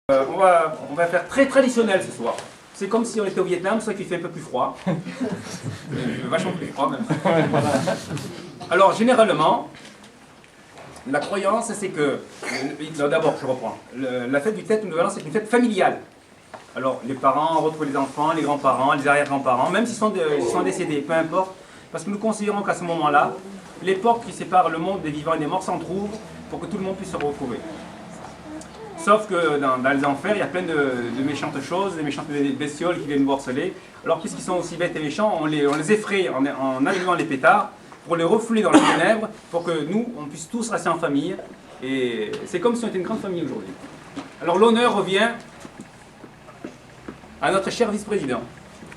On va faire très traditionnel ce soir. C'est comme si on était au Vietnam, sauf qu'il fait un peu plus froid. Vachement plus froid même. Alors généralement, la croyance c'est que... D'abord, je reprends. La fête du Tết ou Nouvel An, c'est une fête familiale. Alors les parents retrouvent les enfants, les grands-parents, les arrière-grands-parents, même s'ils sont décédés, peu importe. Parce que nous considérons qu'à ce moment-là, les portes qui séparent le monde des vivants et des morts s'entrouvent pour que tout le monde puisse se retrouver. Sauf que dans les enfers, il y a plein de méchantes choses, des méchantes bestioles qui viennent nous harceler. Alors puisqu'ils sont aussi bêtes et méchants, on les effraie en allumant les pétards pour les refouler dans les ténèbres, pour que nous, on puisse tous rester en famille. Et c'est comme si on était une grande famille aujourd'hui. Alors l'honneur revient à notre cher vice-président.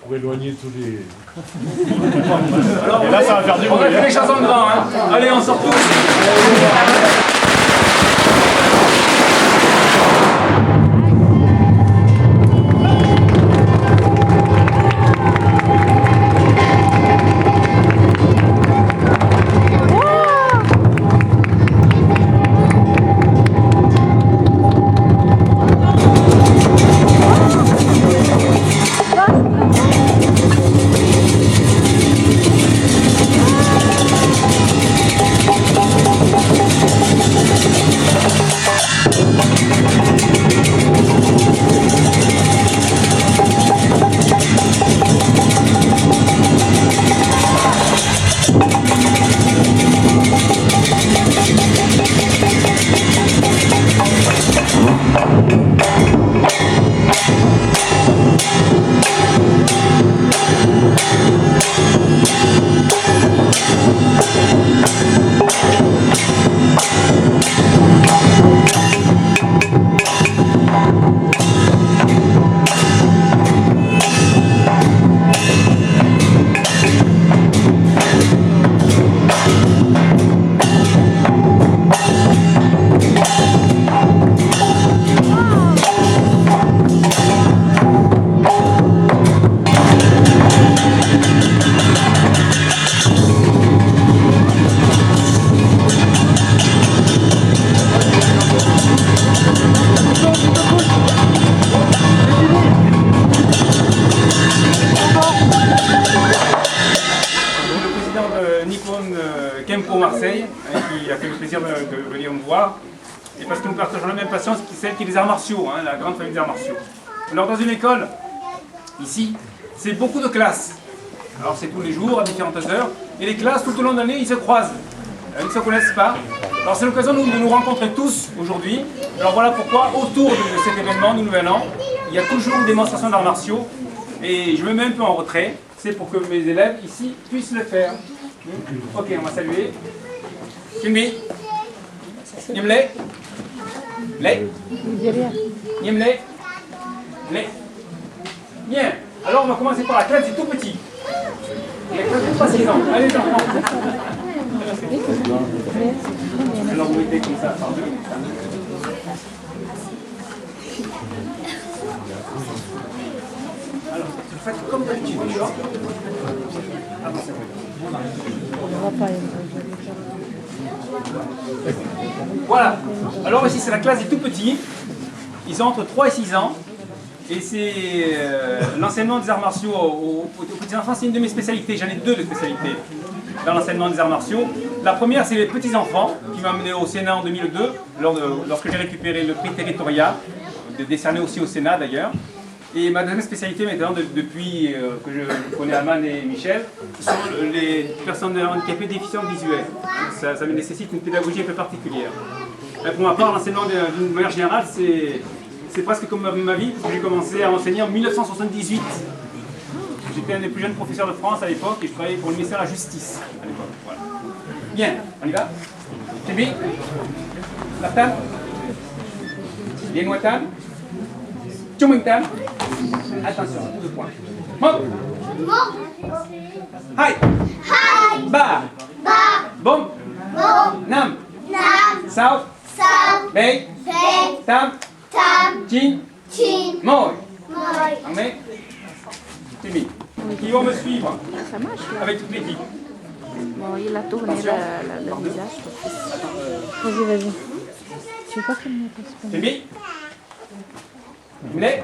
Pour éloigner tous les... Alors, et là, ça va faire du bruit. On va faire les choses en grand, hein. Allez, on sort tous. Marseille, qui a fait le plaisir de venir me voir, et parce que nous partageons la même passion, celle qui est les arts martiaux, hein, la grande famille des arts martiaux. Alors dans une école, ici, c'est beaucoup de classes. Alors c'est tous les jours, à différentes heures, et les classes, tout au long de l'année, ils se croisent. Ils ne se connaissent pas. Alors c'est l'occasion de nous rencontrer tous aujourd'hui. Alors voilà pourquoi, autour de cet événement du Nouvel An, il y a toujours une démonstration d'arts martiaux, et je me mets un peu en retrait, c'est pour que mes élèves ici puissent le faire. Ok, on va saluer. Kimbi. Niemle. Le. Niemle. Le. Bien. Alors on va commencer par la classe des tout petits. La classe des 3-6 ans. Allez les enfants. Alors vous mettez comme ça par deux. Alors, vous faites comme d'habitude, d'accord? Avancez-vous. Voilà, alors ici c'est la classe des tout petits, ils ont entre 3 et 6 ans, et c'est l'enseignement des arts martiaux aux petits enfants, c'est une de mes spécialités, j'en ai deux de spécialités dans l'enseignement des arts martiaux. La première c'est les petits enfants, qui m'a amené au Sénat en 2002, lorsque j'ai récupéré le prix territorial, décerné aussi au Sénat d'ailleurs. Et ma deuxième spécialité maintenant, depuis que je connais Aman et Michel, ce sont les personnes handicapées déficientes visuelles. Ça me nécessite une pédagogie un peu particulière. Pour ma part, l'enseignement d'une manière générale, c'est presque comme ma vie, parce que j'ai commencé à enseigner en 1978. J'étais un des plus jeunes professeurs de France à l'époque et je travaillais pour le ministère de la Justice à l'époque. Voilà. Bien, on y va. Tibi, Laptan, Lienwatan, Chumingtan. Attention, coup de poing. Mok. Hai. Hai. Ba. Ba. Bom. Bom. Nam. Nam. Sao. Sao. Bay. Bay. Tam. Tam. Chin. Chin. Moi. Moi. Amé. Timmy. Qui vont me suivre Ça marche là. avec toute l'équipe. Bon, il a tourné le visage. Vas-y, vas-y. Tu veux pas filmer parce que... Timmy. Les.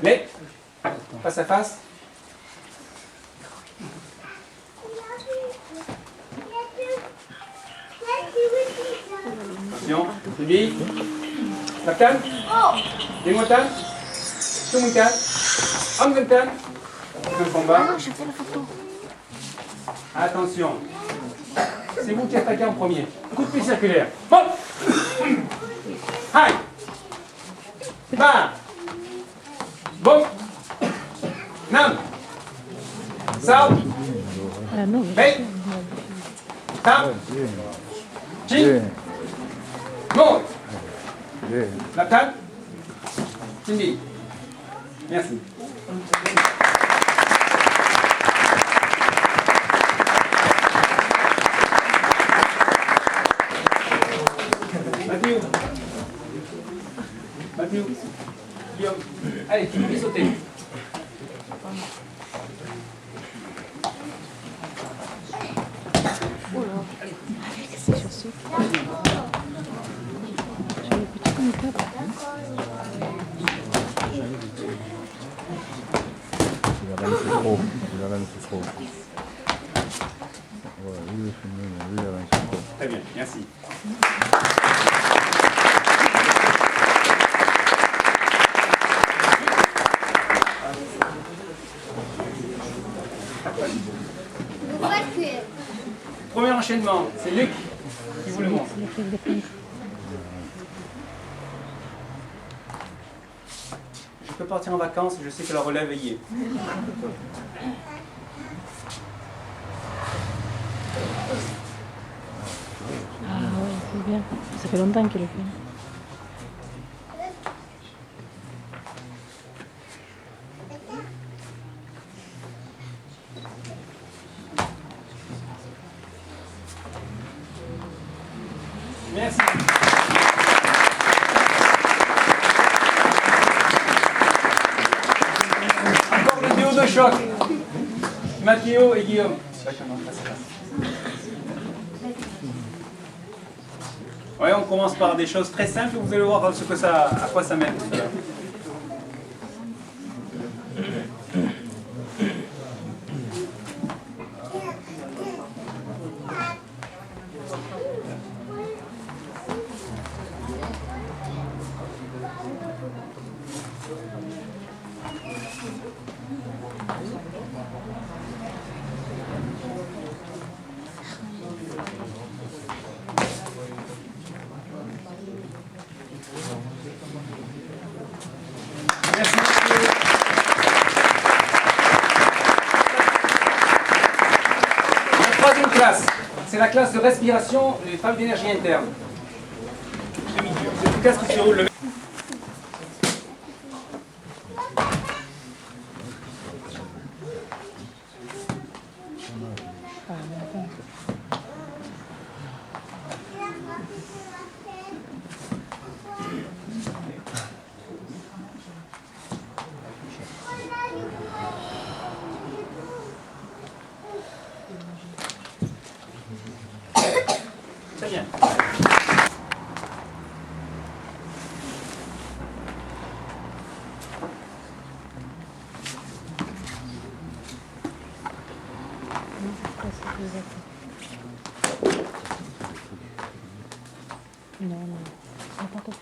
Les. Face à face. Attention. Suivi. Laptan. Démontan. Tumuntan. Amgantan. Même combat. Je fais la photo. Attention. C'est vous qui attaquez en premier. Coup de pied circulaire. Bon. Aïe. Bam. Bon. Nam. Sao. Hey. Tam. Chin. Monte. La table. Cindy. Merci. Mathieu. Mathieu. Guillaume. Allez, tu peux sauter. C'est chaussures. J'avais petit comme ça. Très bien, merci. Premier enchaînement, c'est Luc qui vous le montre. Je peux partir en vacances, je sais que la relève y est. Ah ouais, c'est bien. Ça fait longtemps qu'il le fait. Merci. Encore le duo de choc. Mathéo et Guillaume. Ouais, on commence par des choses très simples, vous allez voir ce que ça, à quoi ça mène. Merci. La troisième classe, c'est la classe de respiration des femmes d'énergie interne. C'est une classe qui se déroule le Très bien. Non, non, n'importe quoi.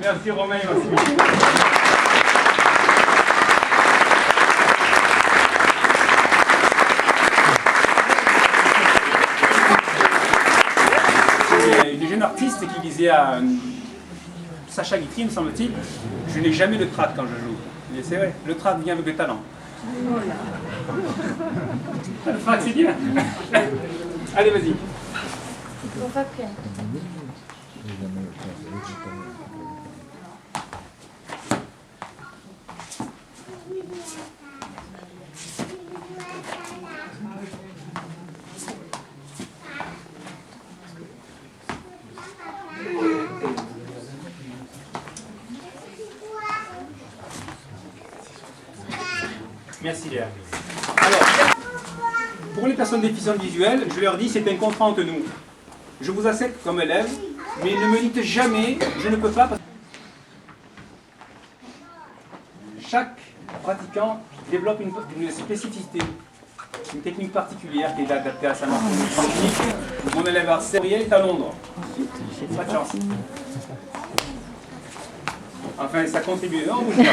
Merci Romain, merci. Il y a des jeunes artistes qui disaient à Sacha Guitry, me semble-t-il, je n'ai jamais le trac quand je joue. Et c'est vrai, le trac vient avec le talent. Le trac, c'est bien. Allez, vas-y. Merci Léa. Alors, Pour les personnes déficientes visuelles, je leur dis c'est un contrat entre nous. Je vous accepte comme élève, mais ne me dites jamais je ne peux pas. Chaque pratiquant développe une spécificité, une technique particulière qui est adaptée à sa morphologie technique. Mon élève Ariel est à Londres. Pas de chance. Enfin, ça contribue. Non, bouge pas.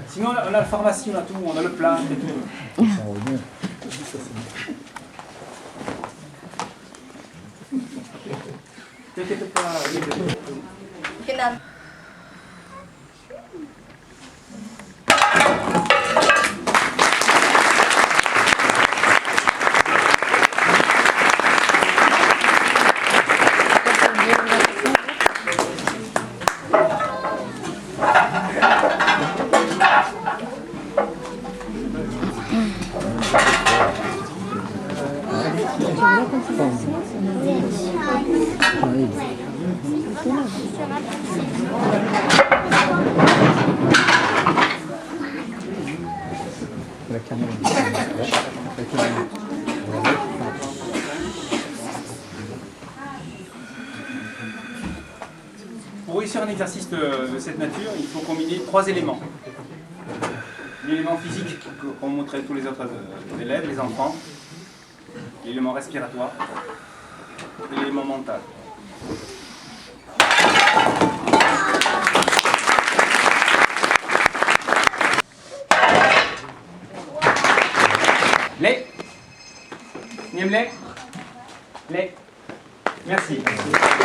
Sinon, on a la pharmacie, on a tout, on a le plat et tout. T'inquiète pas. Pour réussir un exercice de cette nature, il faut combiner 3 éléments. L'élément physique, qu'on montrait tous les autres élèves, les enfants, l'élément respiratoire et l'élément mental. Les. Merci.